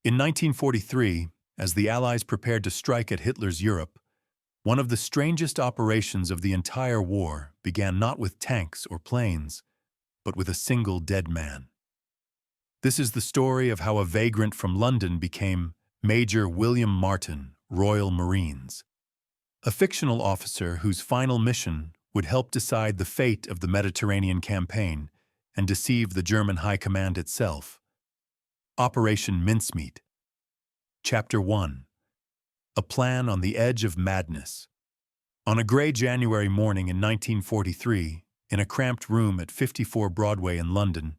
In 1943, as the Allies prepared to strike at Hitler's Europe, one of the strangest operations of the entire war began not with tanks or planes, but with a single dead man. This is the story of how a vagrant from London became Major William Martin, Royal Marines, a fictional officer whose final mission would help decide the fate of the Mediterranean campaign and deceive the German High Command itself. Operation Mincemeat. Chapter 1. A Plan on the Edge of Madness. On a gray January morning in 1943, in a cramped room at 54 Broadway in London,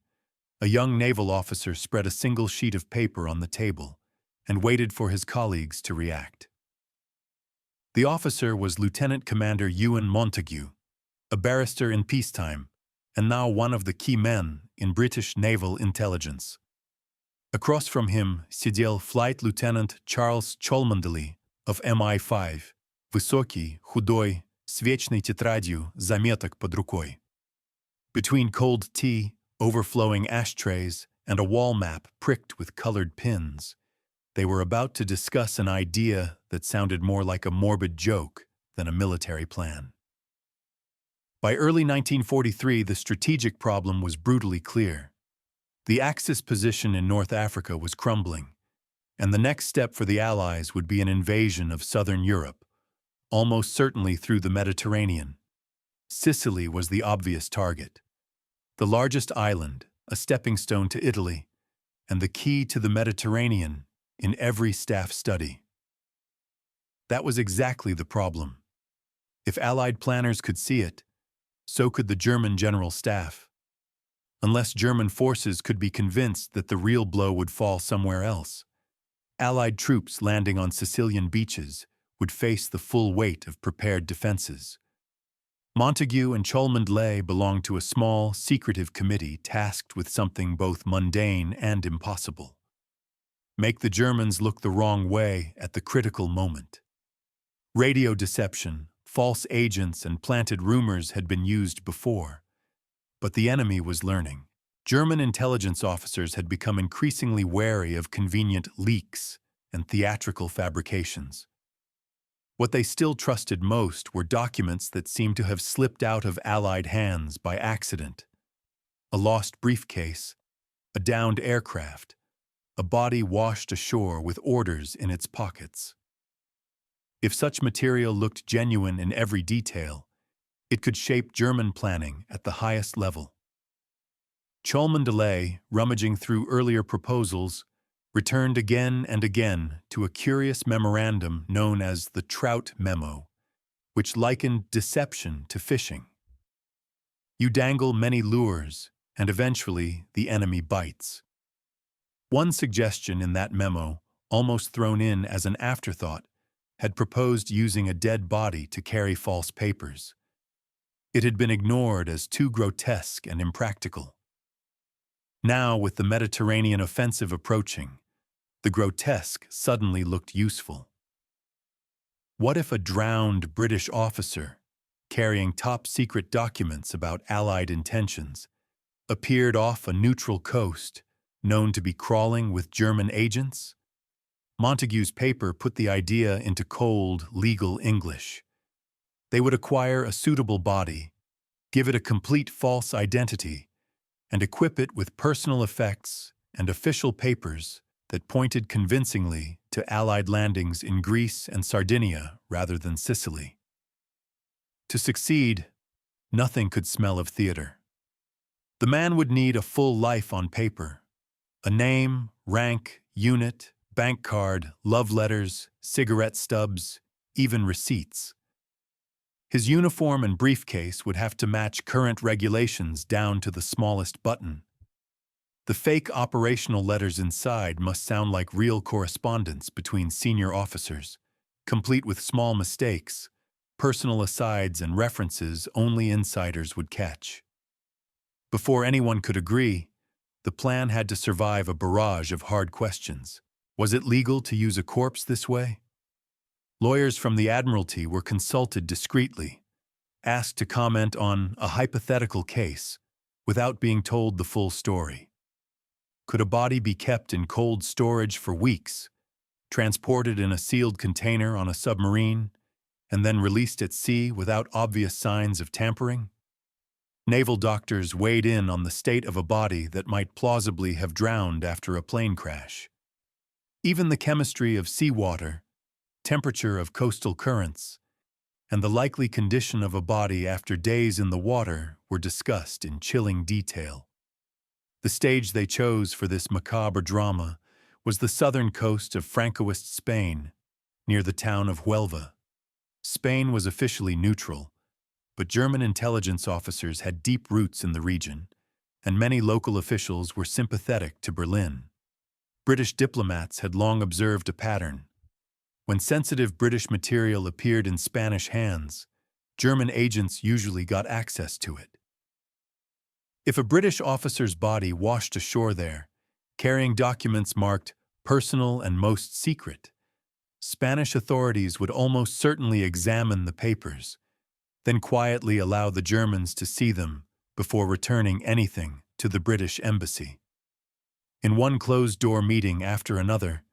a young naval officer spread a single sheet of paper on the table and waited for his colleagues to react. The officer was Lieutenant Commander Ewan Montague, a barrister in peacetime, and now one of the key men in British naval intelligence. Across from him сидел Flight Lieutenant Charles Cholmondeley of MI5, высокий, худой, с вечной тетрадью заметок под рукой. Between cold tea, overflowing ashtrays, and a wall map pricked with colored pins, they were about to discuss an idea that sounded more like a morbid joke than a military plan. By early 1943, the strategic problem was brutally clear. The Axis position in North Africa was crumbling, and the next step for the Allies would be an invasion of southern Europe, almost certainly through the Mediterranean. Sicily was the obvious target. The largest island, a stepping stone to Italy, and the key to the Mediterranean in every staff study. That was exactly the problem. If Allied planners could see it, so could the German General Staff. Unless German forces could be convinced that the real blow would fall somewhere else, Allied troops landing on Sicilian beaches would face the full weight of prepared defenses. Montague and Cholmondeley belonged to a small, secretive committee tasked with something both mundane and impossible. Make the Germans look the wrong way at the critical moment. Radio deception, false agents, and planted rumors had been used before. But the enemy was learning. German intelligence officers had become increasingly wary of convenient leaks and theatrical fabrications. What they still trusted most were documents that seemed to have slipped out of Allied hands by accident. A lost briefcase, a downed aircraft, a body washed ashore with orders in its pockets. If such material looked genuine in every detail, it could shape German planning at the highest level. Cholmondeley, rummaging through earlier proposals, returned again and again to a curious memorandum known as the Trout Memo, which likened deception to fishing. You dangle many lures, and eventually the enemy bites. One suggestion in that memo, almost thrown in as an afterthought, had proposed using a dead body to carry false papers. It had been ignored as too grotesque and impractical. Now, with the Mediterranean offensive approaching, the grotesque suddenly looked useful. What if a drowned British officer, carrying top-secret documents about Allied intentions, appeared off a neutral coast, known to be crawling with German agents? Montague's paper put the idea into cold, legal English. They would acquire a suitable body, give it a complete false identity, and equip it with personal effects and official papers that pointed convincingly to Allied landings in Greece and Sardinia rather than Sicily. To succeed, nothing could smell of theater. The man would need a full life on paper: a name, rank, unit, bank card, love letters, cigarette stubs, even receipts. His uniform and briefcase would have to match current regulations down to the smallest button. The fake operational letters inside must sound like real correspondence between senior officers, complete with small mistakes, personal asides, and references only insiders would catch. Before anyone could agree, the plan had to survive a barrage of hard questions. Was it legal to use a corpse this way? Lawyers from the Admiralty were consulted discreetly, asked to comment on a hypothetical case without being told the full story. Could a body be kept in cold storage for weeks, transported in a sealed container on a submarine, and then released at sea without obvious signs of tampering? Naval doctors weighed in on the state of a body that might plausibly have drowned after a plane crash. Even the chemistry of seawater, temperature of coastal currents, and the likely condition of a body after days in the water were discussed in chilling detail. The stage they chose for this macabre drama was the southern coast of Francoist Spain, near the town of Huelva. Spain was officially neutral, but German intelligence officers had deep roots in the region, and many local officials were sympathetic to Berlin. British diplomats had long observed a pattern. When sensitive British material appeared in Spanish hands, German agents usually got access to it. If a British officer's body washed ashore there, carrying documents marked personal and most secret, Spanish authorities would almost certainly examine the papers, then quietly allow the Germans to see them before returning anything to the British embassy. In one closed-door meeting after another,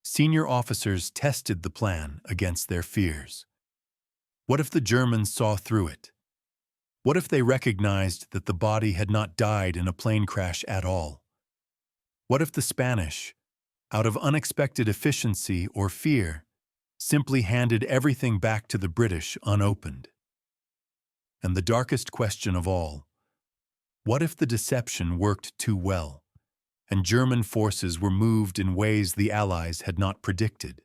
senior officers tested the plan against their fears. What if the Germans saw through it? What if they recognized that the body had not died in a plane crash at all? What if the Spanish, out of unexpected efficiency or fear, simply handed everything back to the British unopened? And the darkest question of all, what if the deception worked too well, and German forces were moved in ways the Allies had not predicted?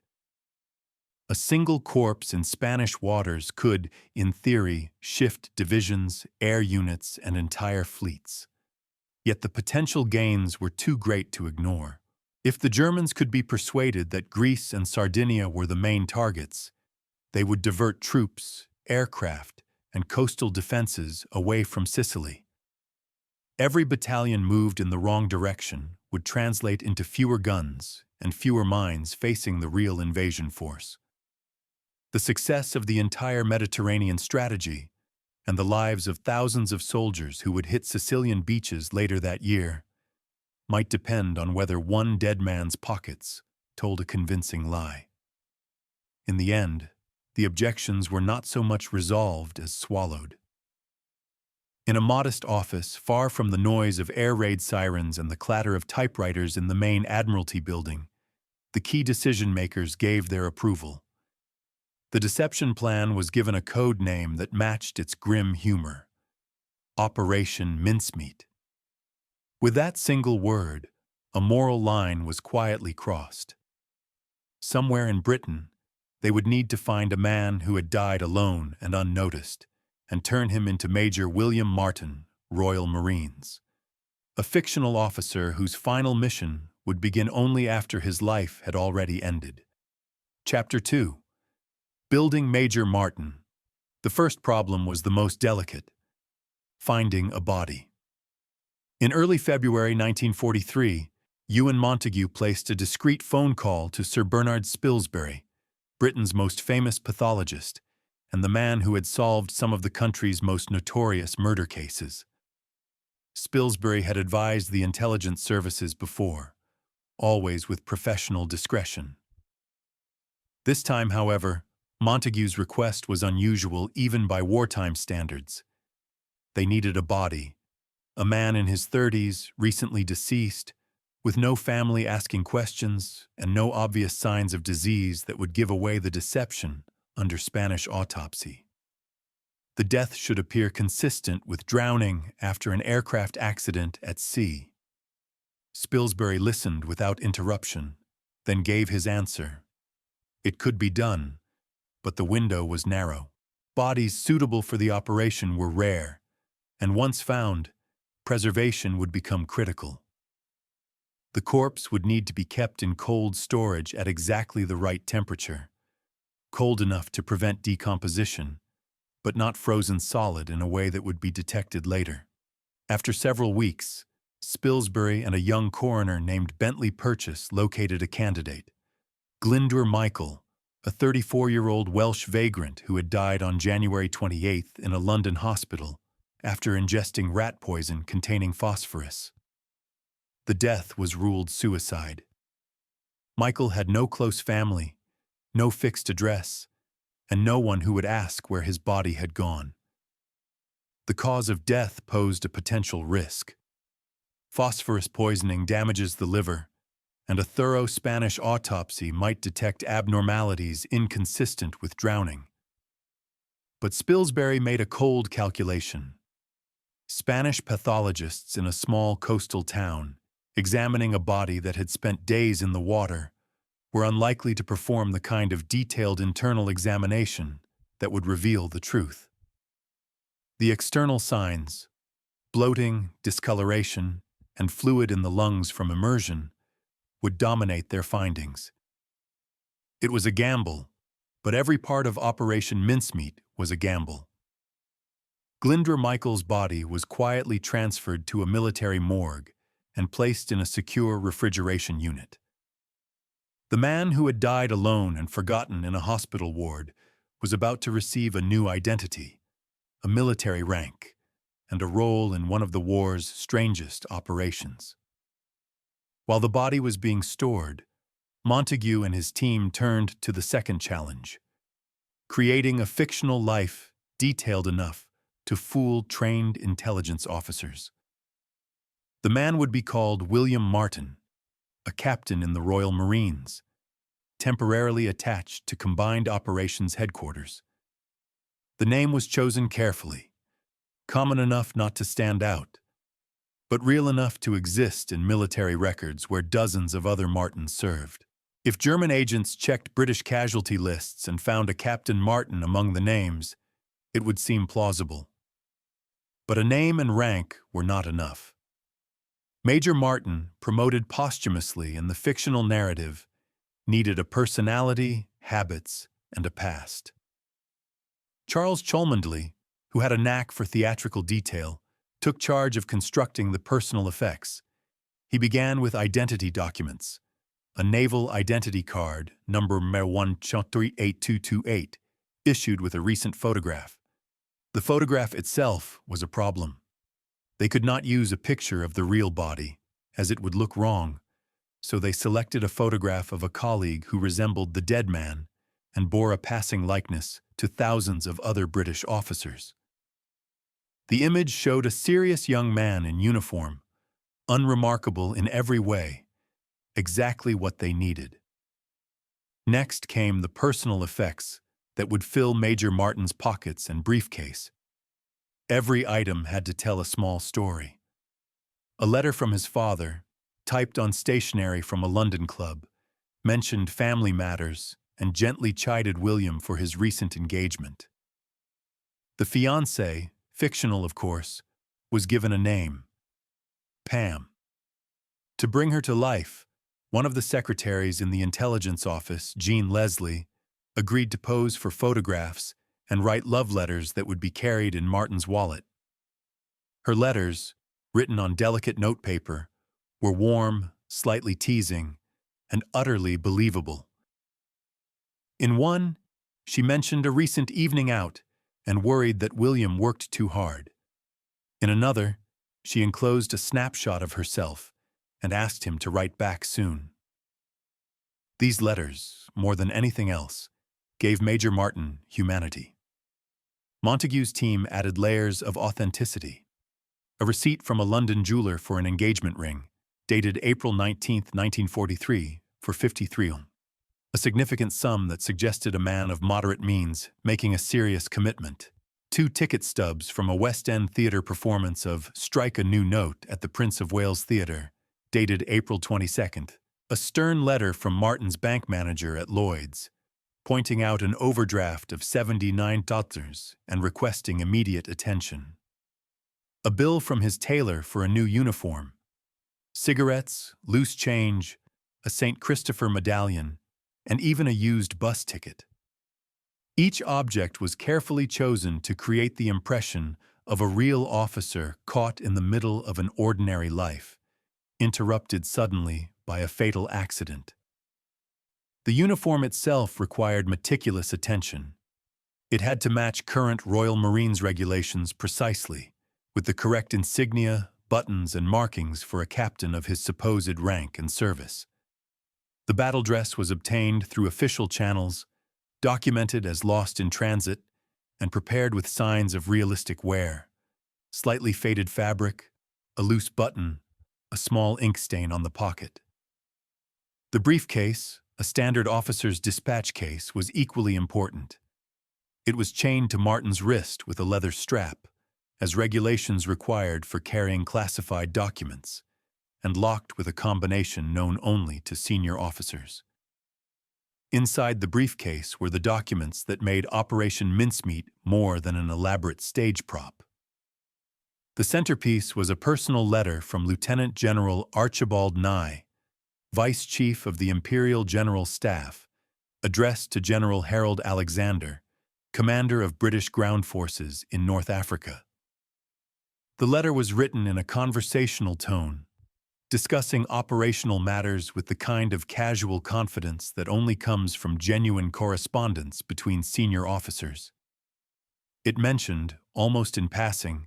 A single corpse in Spanish waters could, in theory, shift divisions, air units, and entire fleets. Yet the potential gains were too great to ignore. If the Germans could be persuaded that Greece and Sardinia were the main targets, they would divert troops, aircraft, and coastal defenses away from Sicily. Every battalion moved in the wrong direction would translate into fewer guns and fewer mines facing the real invasion force. The success of the entire Mediterranean strategy and the lives of thousands of soldiers who would hit Sicilian beaches later that year might depend on whether one dead man's pockets told a convincing lie. In the end, the objections were not so much resolved as swallowed. In a modest office, far from the noise of air raid sirens and the clatter of typewriters in the main Admiralty building, the key decision-makers gave their approval. The deception plan was given a code name that matched its grim humor: Operation Mincemeat. With that single word, a moral line was quietly crossed. Somewhere in Britain, they would need to find a man who had died alone and unnoticed, and turn him into Major William Martin, Royal Marines, a fictional officer whose final mission would begin only after his life had already ended. Chapter 2. Building Major Martin. The first problem was the most delicate: finding a body. In early February 1943, Ewan Montagu placed a discreet phone call to Sir Bernard Spilsbury, Britain's most famous pathologist, and the man who had solved some of the country's most notorious murder cases. Spilsbury had advised the intelligence services before, always with professional discretion. This time, however, Montagu's request was unusual even by wartime standards. They needed a body, a man in his 30s, recently deceased, with no family asking questions and no obvious signs of disease that would give away the deception under Spanish autopsy. The death should appear consistent with drowning after an aircraft accident at sea. Spilsbury listened without interruption, then gave his answer. It could be done, but the window was narrow. Bodies suitable for the operation were rare, and once found, preservation would become critical. The corpse would need to be kept in cold storage at exactly the right temperature, cold enough to prevent decomposition, but not frozen solid in a way that would be detected later. After several weeks, Spilsbury and a young coroner named Bentley Purchase located a candidate: Glyndwr Michael, a 34-year-old Welsh vagrant who had died on January 28th in a London hospital after ingesting rat poison containing phosphorus. The death was ruled suicide. Michael had no close family, no fixed address, and no one who would ask where his body had gone. The cause of death posed a potential risk. Phosphorus poisoning damages the liver, and a thorough Spanish autopsy might detect abnormalities inconsistent with drowning. But Spilsbury made a cold calculation. Spanish pathologists in a small coastal town, examining a body that had spent days in the water, were unlikely to perform the kind of detailed internal examination that would reveal the truth. The external signs, bloating, discoloration, and fluid in the lungs from immersion, would dominate their findings. It was a gamble, but every part of Operation Mincemeat was a gamble. Glyndwr Michael's body was quietly transferred to a military morgue and placed in a secure refrigeration unit. The man who had died alone and forgotten in a hospital ward was about to receive a new identity, a military rank, and a role in one of the war's strangest operations. While the body was being stored, Montague and his team turned to the second challenge, creating a fictional life detailed enough to fool trained intelligence officers. The man would be called William Martin, a captain in the Royal Marines, temporarily attached to Combined Operations Headquarters. The name was chosen carefully, common enough not to stand out, but real enough to exist in military records where dozens of other Martins served. If German agents checked British casualty lists and found a Captain Martin among the names, it would seem plausible. But a name and rank were not enough. Major Martin, promoted posthumously in the fictional narrative, needed a personality, habits, and a past. Charles Cholmondeley, who had a knack for theatrical detail, took charge of constructing the personal effects. He began with identity documents, a naval identity card, number 1838228, issued with a recent photograph. The photograph itself was a problem. They could not use a picture of the real body, as it would look wrong, so they selected a photograph of a colleague who resembled the dead man and bore a passing likeness to thousands of other British officers. The image showed a serious young man in uniform, unremarkable in every way, exactly what they needed. Next came the personal effects that would fill Major Martin's pockets and briefcase. Every item had to tell a small story. A letter from his father, typed on stationery from a London club, mentioned family matters and gently chided William for his recent engagement. The fiancée, fictional of course, was given a name, Pam. To bring her to life, one of the secretaries in the intelligence office, Jean Leslie, agreed to pose for photographs and write love letters that would be carried in Martin's wallet. Her letters, written on delicate notepaper, were warm, slightly teasing, and utterly believable. In one, she mentioned a recent evening out and worried that William worked too hard. In another, she enclosed a snapshot of herself and asked him to write back soon. These letters, more than anything else, gave Major Martin humanity. Montague's team added layers of authenticity. A receipt from a London jeweler for an engagement ring, dated April 19, 1943, for 53 £. A significant sum that suggested a man of moderate means making a serious commitment. 2 ticket stubs from a West End theatre performance of Strike a New Note at the Prince of Wales Theatre, dated April 22nd. A stern letter from Martin's bank manager at Lloyd's, pointing out an overdraft of $79 and requesting immediate attention. A bill from his tailor for a new uniform. Cigarettes, loose change, a St. Christopher medallion, and even a used bus ticket. Each object was carefully chosen to create the impression of a real officer caught in the middle of an ordinary life, interrupted suddenly by a fatal accident. The uniform itself required meticulous attention. It had to match current Royal Marines regulations precisely, with the correct insignia, buttons, and markings for a captain of his supposed rank and service. The battle dress was obtained through official channels, documented as lost in transit, and prepared with signs of realistic wear: slightly faded fabric, a loose button, a small ink stain on the pocket. The briefcase, a standard officer's dispatch case, was equally important. It was chained to Martin's wrist with a leather strap, as regulations required for carrying classified documents, and locked with a combination known only to senior officers. Inside the briefcase were the documents that made Operation Mincemeat more than an elaborate stage prop. The centerpiece was a personal letter from Lieutenant General Archibald Nye, Vice Chief of the Imperial General Staff, addressed to General Harold Alexander, Commander of British Ground Forces in North Africa. The letter was written in a conversational tone, discussing operational matters with the kind of casual confidence that only comes from genuine correspondence between senior officers. It mentioned, almost in passing,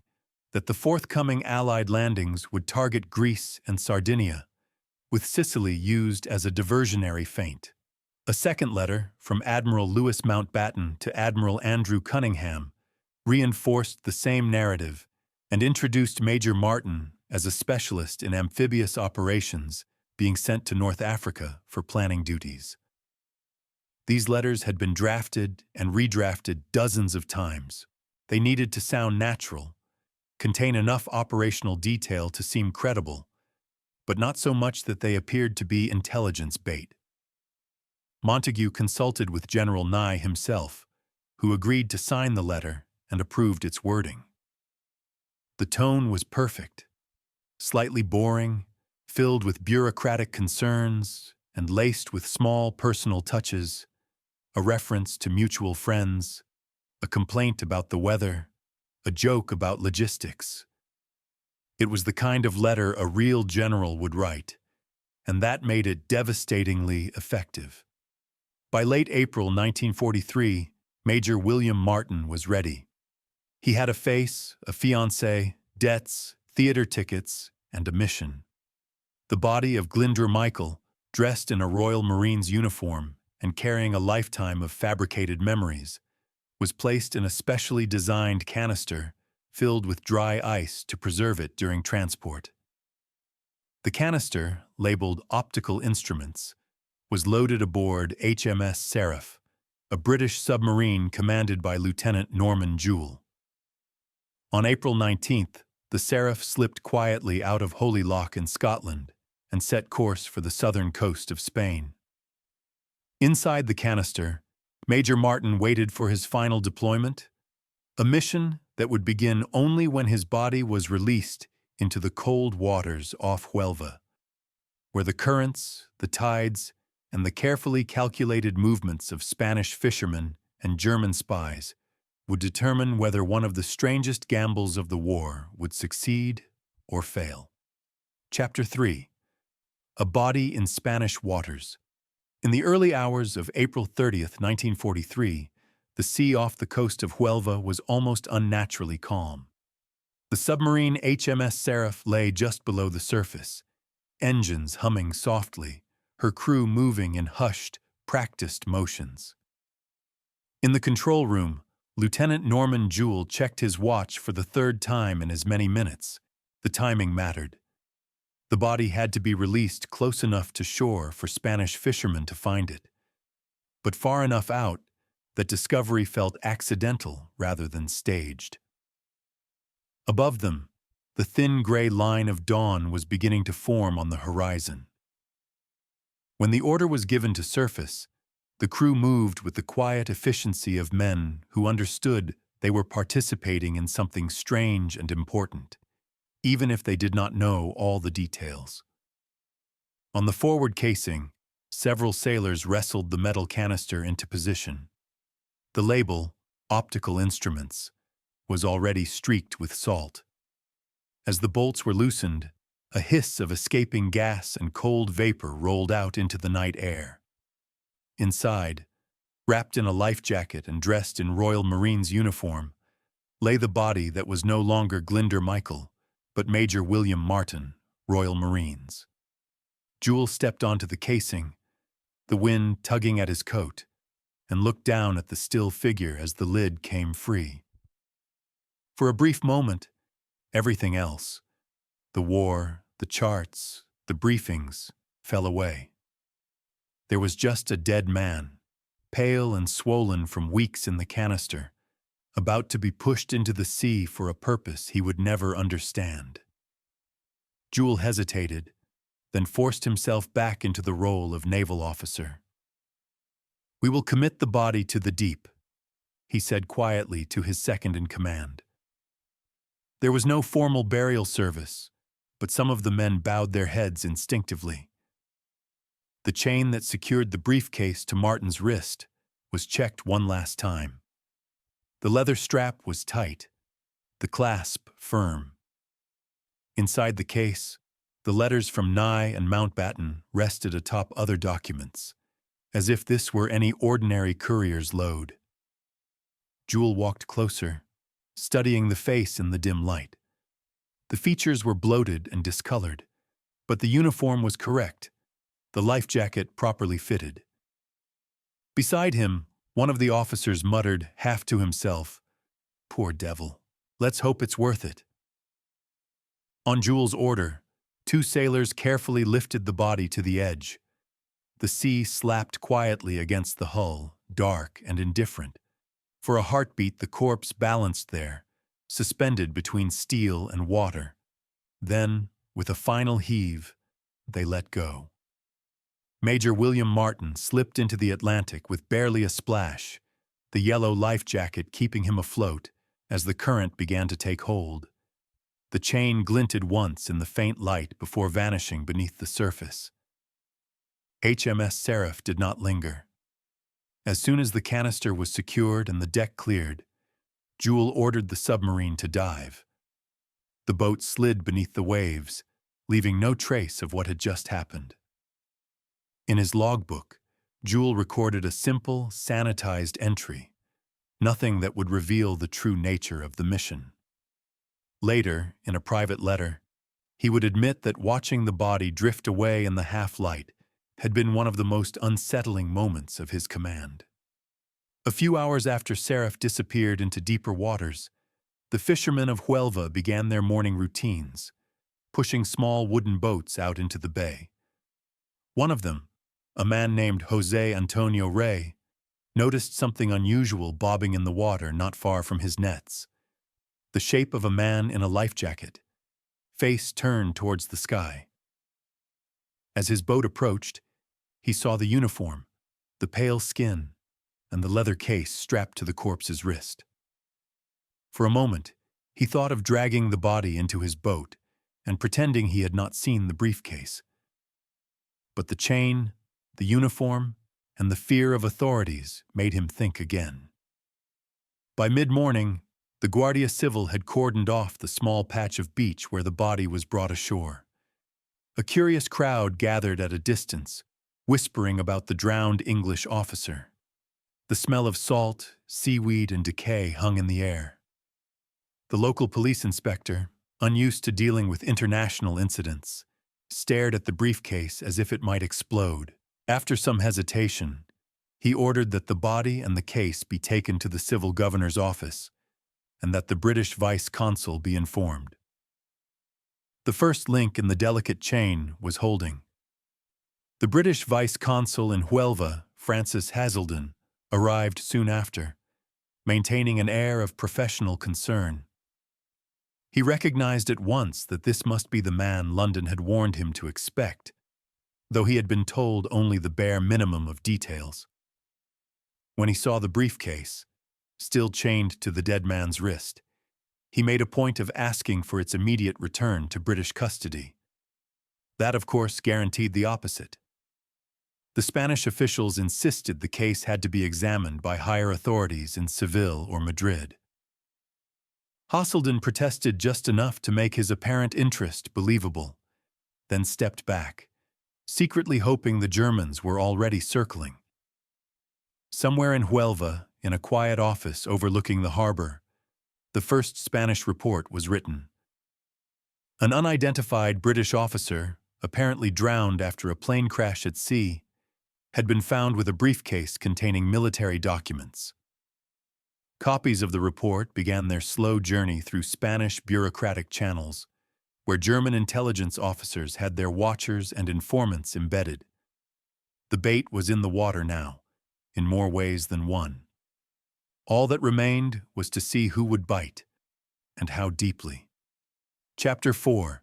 that the forthcoming Allied landings would target Greece and Sardinia, with Sicily used as a diversionary feint. A second letter, from Admiral Louis Mountbatten to Admiral Andrew Cunningham, reinforced the same narrative and introduced Major Martin as a specialist in amphibious operations being sent to North Africa for planning duties. These letters had been drafted and redrafted dozens of times. They needed to sound natural, contain enough operational detail to seem credible, but not so much that they appeared to be intelligence bait. Montague consulted with General Nye himself, who agreed to sign the letter and approved its wording. The tone was perfect, slightly boring, filled with bureaucratic concerns, and laced with small personal touches, a reference to mutual friends, a complaint about the weather, a joke about logistics. It was the kind of letter a real general would write, and that made it devastatingly effective. By late April 1943, Major William Martin was ready. He had a face, a fiancé, debts, theater tickets, and a mission. The body of Glyndwr Michael, dressed in a Royal Marines uniform and carrying a lifetime of fabricated memories, was placed in a specially designed canister filled with dry ice to preserve it during transport. The canister, labeled Optical Instruments, was loaded aboard HMS Seraph, a British submarine commanded by Lieutenant Norman Jewell. On April 19th, the Seraph slipped quietly out of Holy Loch in Scotland and set course for the southern coast of Spain. Inside the canister, Major Martin waited for his final deployment, a mission that would begin only when his body was released into the cold waters off Huelva, where the currents, the tides, and the carefully calculated movements of Spanish fishermen and German spies would determine whether one of the strangest gambles of the war would succeed or fail. Chapter 3. A Body in Spanish Waters. In the early hours of April 30th, 1943, the sea off the coast of Huelva was almost unnaturally calm. The submarine HMS Seraph lay just below the surface, engines humming softly, her crew moving in hushed, practiced motions. In the control room, Lieutenant Norman Jewell checked his watch for the third time in as many minutes. The timing mattered. The body had to be released close enough to shore for Spanish fishermen to find it, but far enough out that discovery felt accidental rather than staged. Above them, the thin gray line of dawn was beginning to form on the horizon. When the order was given to surface, the crew moved with the quiet efficiency of men who understood they were participating in something strange and important, even if they did not know all the details. On the forward casing, several sailors wrestled the metal canister into position. The label, Optical Instruments, was already streaked with salt. As the bolts were loosened, a hiss of escaping gas and cold vapor rolled out into the night air. Inside, wrapped in a life jacket and dressed in Royal Marines uniform, lay the body that was no longer Glyndwr Michael, but Major William Martin, Royal Marines. Jewel stepped onto the casing, the wind tugging at his coat, and looked down at the still figure as the lid came free. For a brief moment, everything else, the war, the charts, the briefings, fell away. There was just a dead man, pale and swollen from weeks in the canister, about to be pushed into the sea for a purpose he would never understand. Jewel hesitated, then forced himself back into the role of naval officer. "We will commit the body to the deep," he said quietly to his second-in-command. There was no formal burial service, but some of the men bowed their heads instinctively. The chain that secured the briefcase to Martin's wrist was checked one last time. The leather strap was tight, the clasp firm. Inside the case, the letters from Nye and Mountbatten rested atop other documents, as if this were any ordinary courier's load. Jewel walked closer, studying the face in the dim light. The features were bloated and discolored, but the uniform was correct, the life jacket properly fitted. Beside him, one of the officers muttered, half to himself, "Poor devil, let's hope it's worth it." On Jewel's order, 2 sailors carefully lifted the body to the edge. The sea slapped quietly against the hull, dark and indifferent. For a heartbeat, the corpse balanced there, suspended between steel and water. Then, with a final heave, they let go. Major William Martin slipped into the Atlantic with barely a splash, the yellow life jacket keeping him afloat as the current began to take hold. The chain glinted once in the faint light before vanishing beneath the surface. HMS Seraph did not linger. As soon as the canister was secured and the deck cleared, Jewel ordered the submarine to dive. The boat slid beneath the waves, leaving no trace of what had just happened. In his logbook, Jewel recorded a simple, sanitized entry, nothing that would reveal the true nature of the mission. Later, in a private letter, he would admit that watching the body drift away in the half-light had been one of the most unsettling moments of his command. A few hours after Seraph disappeared into deeper waters, the fishermen of Huelva began their morning routines, pushing small wooden boats out into the bay. One of them, a man named José Antonio Rey, noticed something unusual bobbing in the water not far from his nets. The shape of a man in a life jacket, face turned towards the sky. As his boat approached, he saw the uniform, the pale skin, and the leather case strapped to the corpse's wrist. For a moment, he thought of dragging the body into his boat and pretending he had not seen the briefcase. But the chain, the uniform, and the fear of authorities made him think again. By mid-morning, the Guardia Civil had cordoned off the small patch of beach where the body was brought ashore. A curious crowd gathered at a distance, whispering about the drowned English officer. The smell of salt, seaweed, and decay hung in the air. The local police inspector, unused to dealing with international incidents, stared at the briefcase as if it might explode. After some hesitation, he ordered that the body and the case be taken to the civil governor's office, and that the British vice-consul be informed. The first link in the delicate chain was holding. The British vice-consul in Huelva, Francis Hazelden, arrived soon after, maintaining an air of professional concern. He recognized at once that this must be the man London had warned him to expect, though he had been told only the bare minimum of details. When he saw the briefcase, still chained to the dead man's wrist, he made a point of asking for its immediate return to British custody. That, of course, guaranteed the opposite. The Spanish officials insisted the case had to be examined by higher authorities in Seville or Madrid. Hazelden protested just enough to make his apparent interest believable, then stepped back, secretly hoping the Germans were already circling. Somewhere in Huelva, in a quiet office overlooking the harbor, the first Spanish report was written. An unidentified British officer, apparently drowned after a plane crash at sea, had been found with a briefcase containing military documents. Copies of the report began their slow journey through Spanish bureaucratic channels, where German intelligence officers had their watchers and informants embedded. The bait was in the water now, in more ways than one. All that remained was to see who would bite, and how deeply. Chapter 4.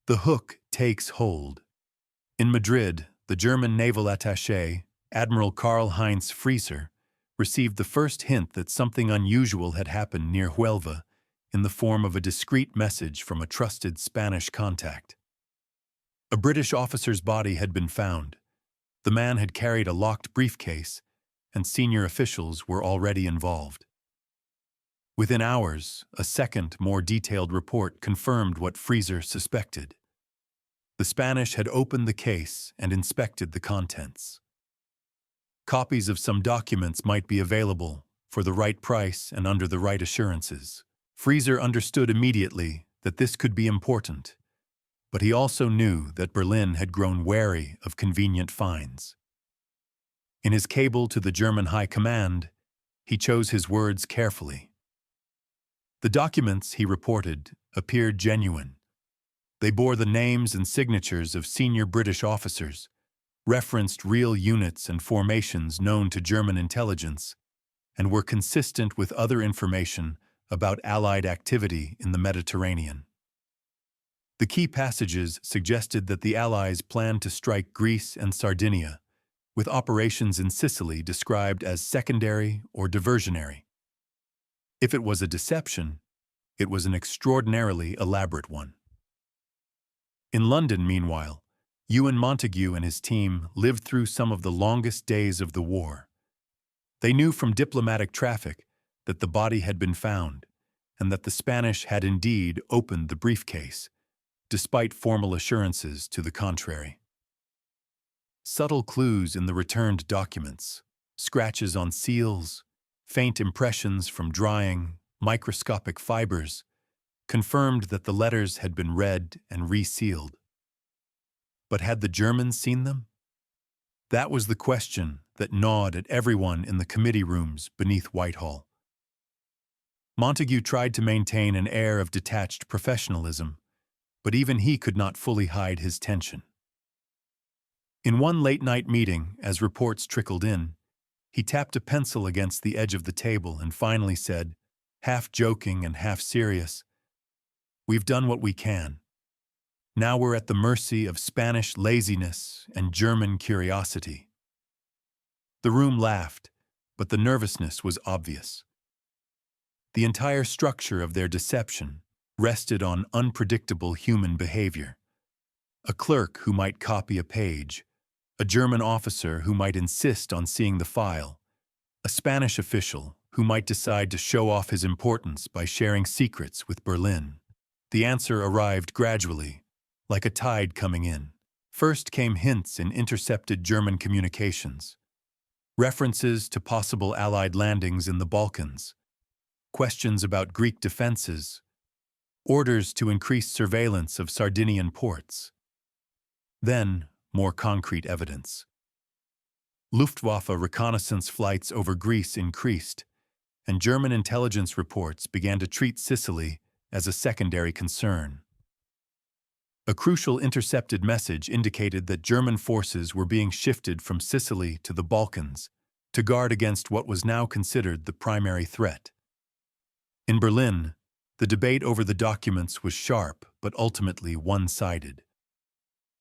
The hook takes hold. In Madrid, the German naval attaché, Admiral Karl-Heinz Frieser, received the first hint that something unusual had happened near Huelva in the form of a discreet message from a trusted Spanish contact. A British officer's body had been found. The man had carried a locked briefcase, and senior officials were already involved. Within hours, a second, more detailed report confirmed what Frieser suspected. The Spanish had opened the case and inspected the contents. Copies of some documents might be available for the right price and under the right assurances. Frieser understood immediately that this could be important, but he also knew that Berlin had grown wary of convenient finds. In his cable to the German High Command, he chose his words carefully. The documents, he reported, appeared genuine. They bore the names and signatures of senior British officers, referenced real units and formations known to German intelligence, and were consistent with other information about Allied activity in the Mediterranean. The key passages suggested that the Allies planned to strike Greece and Sardinia, with operations in Sicily described as secondary or diversionary. If it was a deception, it was an extraordinarily elaborate one. In London, meanwhile, Ewan Montagu and his team lived through some of the longest days of the war. They knew from diplomatic traffic that the body had been found, and that the Spanish had indeed opened the briefcase, despite formal assurances to the contrary. Subtle clues in the returned documents, scratches on seals, faint impressions from drying, microscopic fibers, confirmed that the letters had been read and resealed. But had the Germans seen them? That was the question that gnawed at everyone in the committee rooms beneath Whitehall. Montagu tried to maintain an air of detached professionalism, but even he could not fully hide his tension. In one late-night meeting, as reports trickled in, he tapped a pencil against the edge of the table and finally said, half joking and half serious, "We've done what we can. Now we're at the mercy of Spanish laziness and German curiosity." The room laughed, but the nervousness was obvious. The entire structure of their deception rested on unpredictable human behavior. A clerk who might copy a page, a German officer who might insist on seeing the file, a Spanish official who might decide to show off his importance by sharing secrets with Berlin. The answer arrived gradually, like a tide coming in. First came hints in intercepted German communications, references to possible Allied landings in the Balkans, questions about Greek defenses, orders to increase surveillance of Sardinian ports. Then, more concrete evidence. Luftwaffe reconnaissance flights over Greece increased, and German intelligence reports began to treat Sicily as a secondary concern. A crucial intercepted message indicated that German forces were being shifted from Sicily to the Balkans to guard against what was now considered the primary threat. In Berlin, the debate over the documents was sharp but ultimately one-sided.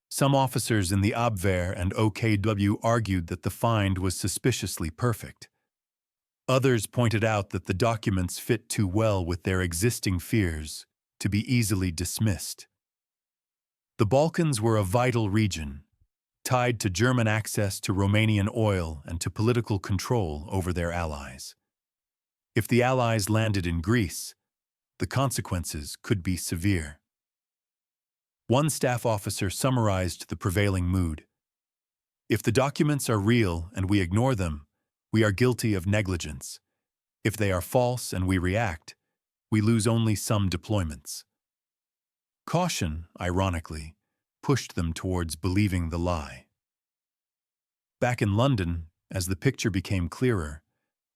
Some officers in the Abwehr and OKW argued that the find was suspiciously perfect. Others pointed out that the documents fit too well with their existing fears to be easily dismissed. The Balkans were a vital region, tied to German access to Romanian oil and to political control over their allies. If the Allies landed in Greece, the consequences could be severe. One staff officer summarized the prevailing mood. "If the documents are real and we ignore them, we are guilty of negligence. If they are false and we react, we lose only some deployments." Caution, ironically, pushed them towards believing the lie. Back in London, as the picture became clearer,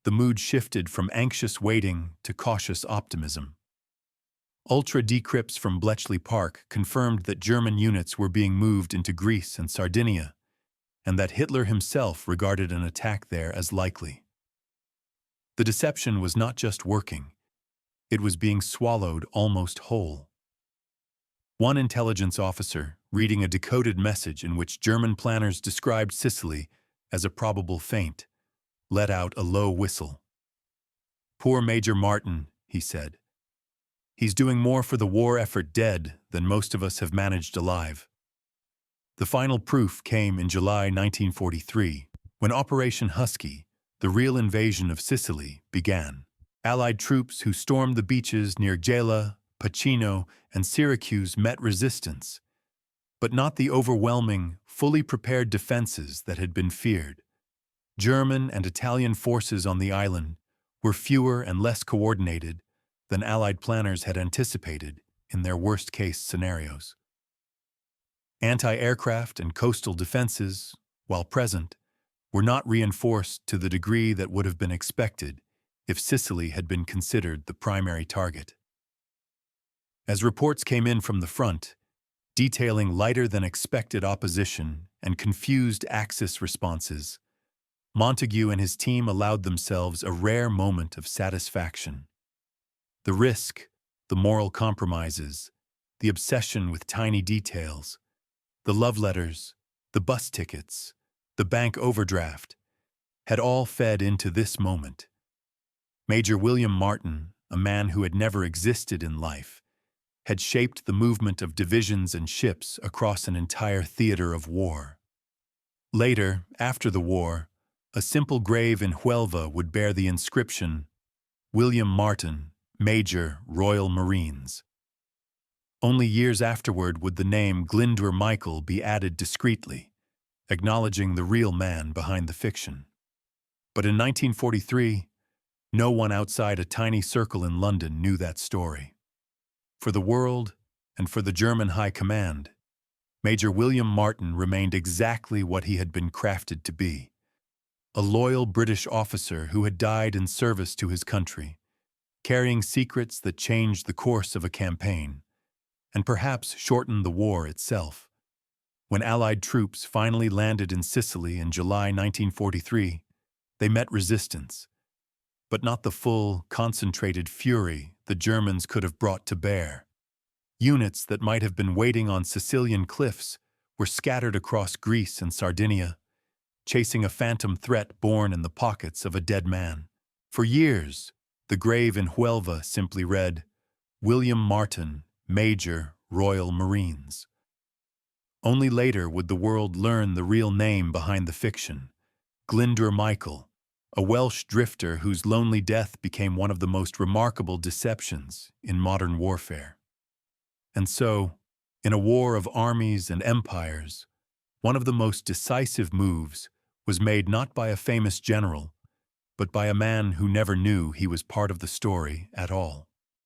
the mood shifted from anxious waiting to cautious optimism. Ultra-decrypts from Bletchley Park confirmed that German units were being moved into Greece and Sardinia, and that Hitler himself regarded an attack there as likely. The deception was not just working, it was being swallowed almost whole. One intelligence officer, reading a decoded message in which German planners described Sicily as a probable feint, let out a low whistle. "Poor Major Martin," he said. "He's doing more for the war effort dead than most of us have managed alive." The final proof came in July 1943, when Operation Husky, the real invasion of Sicily, began. Allied troops who stormed the beaches near Gela, Pacino, and Syracuse met resistance, but not the overwhelming, fully prepared defenses that had been feared. German and Italian forces on the island were fewer and less coordinated than Allied planners had anticipated in their worst-case scenarios. Anti-aircraft and coastal defenses, while present, were not reinforced to the degree that would have been expected if Sicily had been considered the primary target. As reports came in from the front, detailing lighter-than-expected opposition and confused Axis responses, Montague and his team allowed themselves a rare moment of satisfaction. The risk, the moral compromises, the obsession with tiny details, the love letters, the bus tickets, the bank overdraft, had all fed into this moment. Major William Martin, a man who had never existed in life, had shaped the movement of divisions and ships across an entire theater of war. Later, after the war, a simple grave in Huelva would bear the inscription, "William Martin, Major, Royal Marines." Only years afterward would the name Glyndwr Michael be added discreetly, acknowledging the real man behind the fiction. But in 1943, no one outside a tiny circle in London knew that story. For the world, and for the German High Command, Major William Martin remained exactly what he had been crafted to be: a loyal British officer who had died in service to his country, carrying secrets that changed the course of a campaign, and perhaps shortened the war itself. When Allied troops finally landed in Sicily in July 1943, they met resistance, but not the full, concentrated fury the Germans could have brought to bear. Units that might have been waiting on Sicilian cliffs were scattered across Greece and Sardinia, chasing a phantom threat born in the pockets of a dead man. For years, the grave in Huelva simply read, "William Martin, Major, Royal Marines." Only later would the world learn the real name behind the fiction: Glyndwr Michael, a Welsh drifter whose lonely death became one of the most remarkable deceptions in modern warfare. And so, in a war of armies and empires, one of the most decisive moves was made not by a famous general, but by a man who never knew he was part of the story at all.